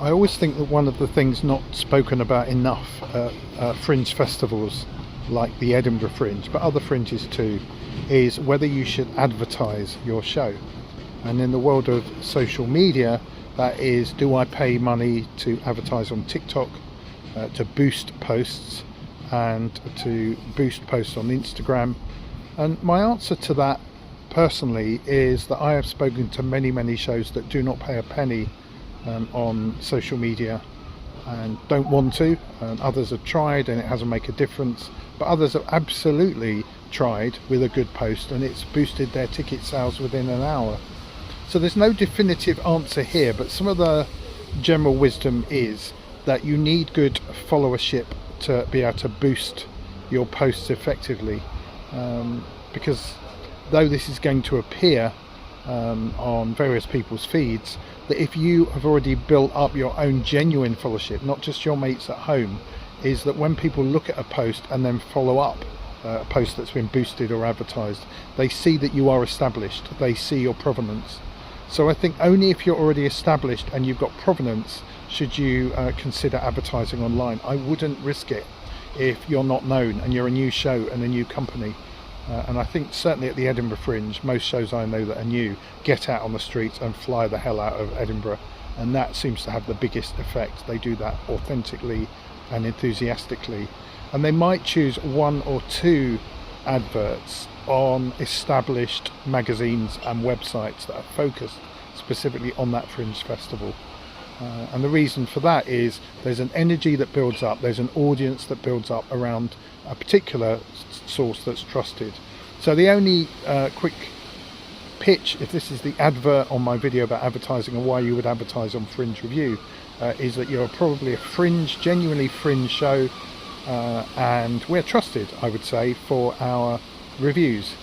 I always think that one of the things not spoken about enough at fringe festivals like the Edinburgh Fringe, but other fringes too, is whether you should advertise your show. And in the world of social media, that is, do I pay money to advertise on TikTok, to boost posts, and to boost posts on Instagram? And my answer to that personally is that I have spoken to many shows that do not pay a penny on social media and don't want to, and others have tried and it hasn't made a difference, but others have absolutely tried with a good post and it's boosted their ticket sales within an hour. So there's no definitive answer here, but some of the general wisdom is that you need good followership to be able to boost your posts effectively, because though this is going to appear on various people's feeds, that if you have already built up your own genuine followership, not just your mates at home, is that when people look at a post and then follow up a post that's been boosted or advertised, they see that you are established, they see your provenance. So I think only if you're already established and you've got provenance should you consider advertising online. I wouldn't risk it if you're not known and you're a new show and a new company. And I think certainly at the Edinburgh Fringe, most shows I know that are new get out on the streets and fly the hell out of Edinburgh, and that seems to have the biggest effect. They do that authentically and enthusiastically, and they might choose one or two adverts on established magazines and websites that are focused specifically on that Fringe festival. And the reason for that is there's an energy that builds up, there's an audience that builds up around a particular source that's trusted. So the only quick pitch, if this is the advert on my video about advertising and why you would advertise on FringeReview, is that you're probably a genuinely fringe show, and we're trusted, I would say, for our reviews.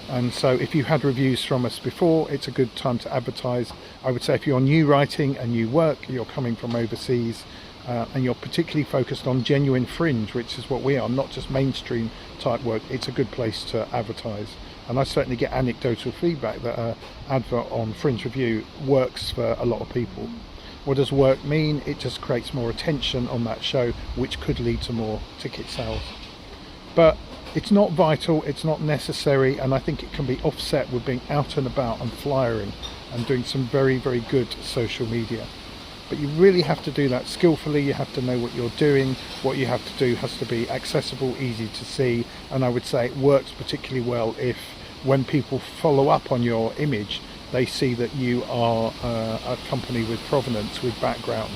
And so if you had reviews from us before, it's a good time to advertise. I would say if you're new writing and new work, you're coming from overseas, and you're particularly focused on genuine fringe, which is what we are, not just mainstream type work, it's a good place to advertise. And I certainly get anecdotal feedback that an advert on FringeReview works for a lot of people. What does work mean? It just creates more attention on that show, which could lead to more ticket sales. But it's not vital, it's not necessary, and I think it can be offset with being out and about and flyering and doing some very good social media. But you really have to do that skillfully. You have to know what you're doing. What you have to do has to be accessible, easy to see, and I would say it works particularly well if when people follow up on your image, they see that you are a company with provenance, with background,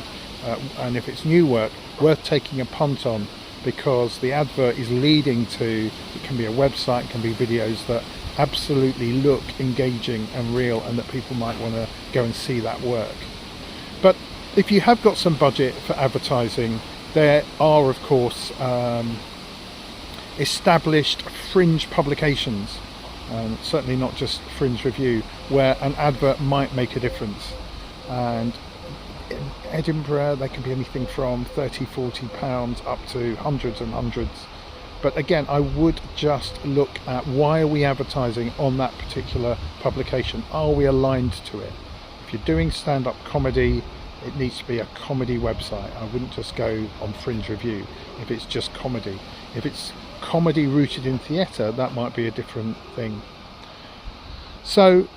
and if it's new work, worth taking a punt on, because the advert is leading to, it can be a website, it can be videos that absolutely look engaging and real and that people might want to go and see that work. But if you have got some budget for advertising, there are of course established fringe publications, certainly not just FringeReview, where an advert might make a difference. And in Edinburgh they can be anything from £30–40 up to hundreds and hundreds. But again, I would just look at why are we advertising on that particular publication? Are we aligned to it? If you're doing stand-up comedy, it needs to be a comedy website. I wouldn't just go on FringeReview if it's just comedy. If it's comedy rooted in theatre, that might be a different thing. So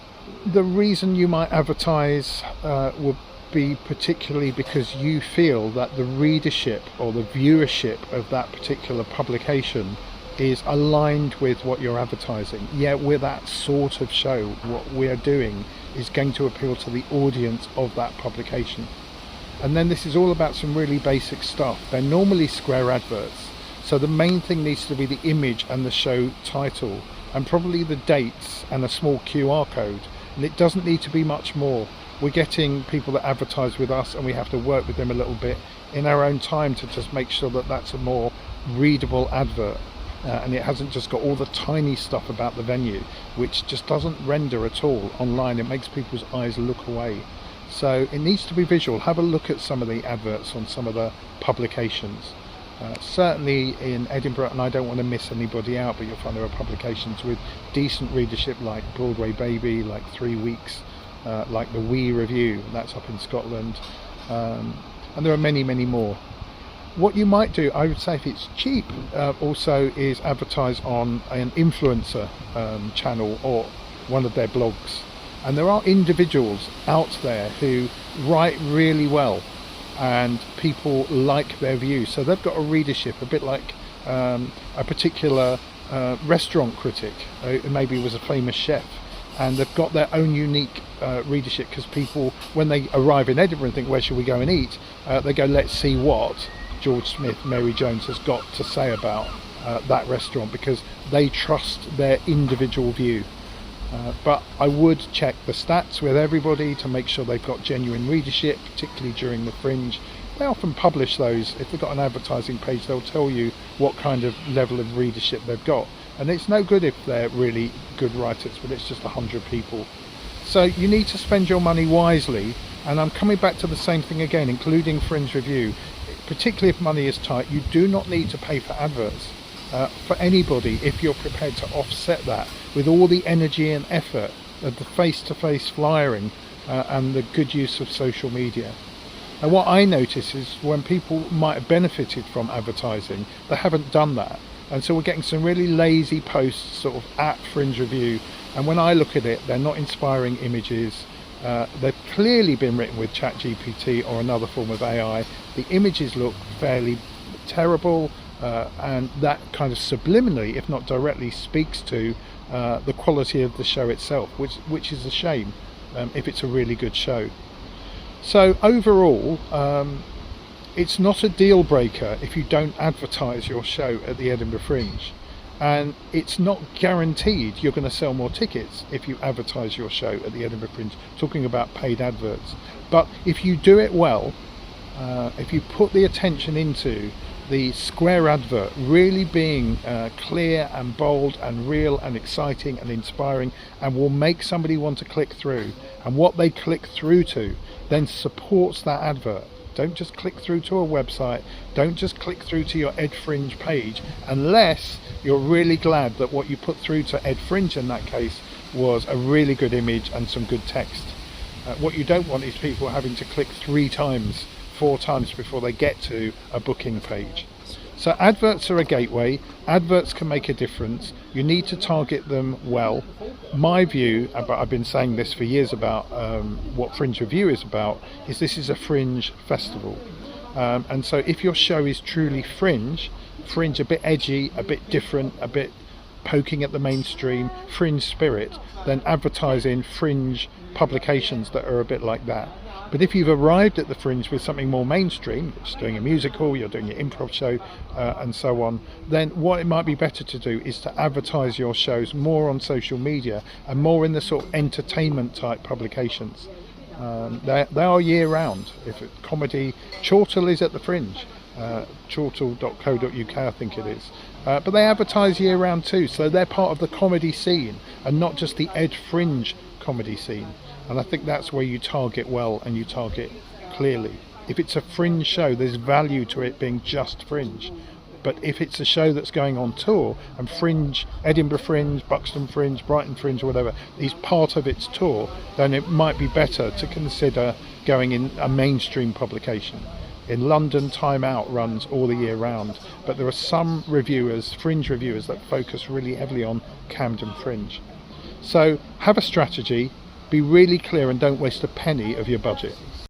the reason you might advertise would be particularly because you feel that the readership or the viewership of that particular publication is aligned with what you're advertising. Yeah, we're that sort of show. What we're doing is going to appeal to the audience of that publication. And then this is all about some really basic stuff. They're normally square adverts, so the main thing needs to be the image and the show title, and probably the dates and a small QR code, and it doesn't need to be much more. We're getting people that advertise with us and we have to work with them a little bit in our own time to just make sure that that's a more readable advert, and it hasn't just got all the tiny stuff about the venue which just doesn't render at all online. It makes people's eyes look away. So it needs to be visual. Have a look at some of the adverts on some of the publications. Certainly in Edinburgh, and I don't want to miss anybody out, but you'll find there are publications with decent readership like Broadway Baby, like 3 Weeks, like the Wee Review, that's up in Scotland. and there are many more. What you might do, I would say, if it's cheap, also is advertise on an influencer channel or one of their blogs. And there are individuals out there who write really well and people like their views, so they've got a readership, a bit like a particular restaurant critic who maybe was a famous chef, and they've got their own unique readership, because people, when they arrive in Edinburgh and think, where should we go and eat, they go, let's see what George Smith, Mary Jones has got to say about that restaurant, because they trust their individual view. But I would check the stats with everybody to make sure they've got genuine readership, particularly during the Fringe. They often publish those. If they've got an advertising page, they'll tell you what kind of level of readership they've got. And it's no good if they're really good writers, but it's just 100 people. So you need to spend your money wisely, and I'm coming back to the same thing again, including FringeReview. Particularly if money is tight, you do not need to pay for adverts for anybody if you're prepared to offset that with all the energy and effort of the face-to-face flyering and the good use of social media. And what I notice is when people might have benefited from advertising, they haven't done that. And so we're getting some really lazy posts sort of at FringeReview, and when I look at it, they're not inspiring images. They've clearly been written with ChatGPT or another form of AI. The images look fairly terrible, and that kind of subliminally, if not directly, speaks to the quality of the show itself, which is a shame if it's a really good show. So overall, it's not a deal breaker if you don't advertise your show at the Edinburgh Fringe, and it's not guaranteed you're going to sell more tickets if you advertise your show at the Edinburgh Fringe, talking about paid adverts. But if you do it well, if you put the attention into the square advert really being clear and bold and real and exciting and inspiring, and will make somebody want to click through, and what they click through to then supports that advert. Don't just click through to a website, don't just click through to your Ed Fringe page, unless you're really glad that what you put through to Ed Fringe in that case was a really good image and some good text. What you don't want is people having to click 3 times, 4 times before they get to a booking page. So adverts are a gateway. Adverts can make a difference. You need to target them well. My view, but I've been saying this for years about what FringeReview is about, is this is a fringe festival. And so if your show is truly fringe, a bit edgy, a bit different, a bit poking at the mainstream, fringe spirit, then advertise in fringe publications that are a bit like that. But if you've arrived at the Fringe with something more mainstream, just doing a musical, you're doing your improv show and so on, then what it might be better to do is to advertise your shows more on social media and more in the sort of entertainment type publications. They are year round. If it's comedy, Chortle is at the Fringe, chortle.co.uk I think it is. But they advertise year round too, so they're part of the comedy scene and not just the Ed Fringe comedy scene. And I think that's where you target well and you target clearly. If it's a fringe show, there's value to it being just fringe. But if it's a show that's going on tour, and Fringe, Edinburgh Fringe, Buxton Fringe, Brighton Fringe, or whatever, is part of its tour, then it might be better to consider going in a mainstream publication. In London, Time Out runs all the year round, but there are some reviewers, fringe reviewers, that focus really heavily on Camden Fringe. So have a strategy, be really clear, and don't waste a penny of your budget.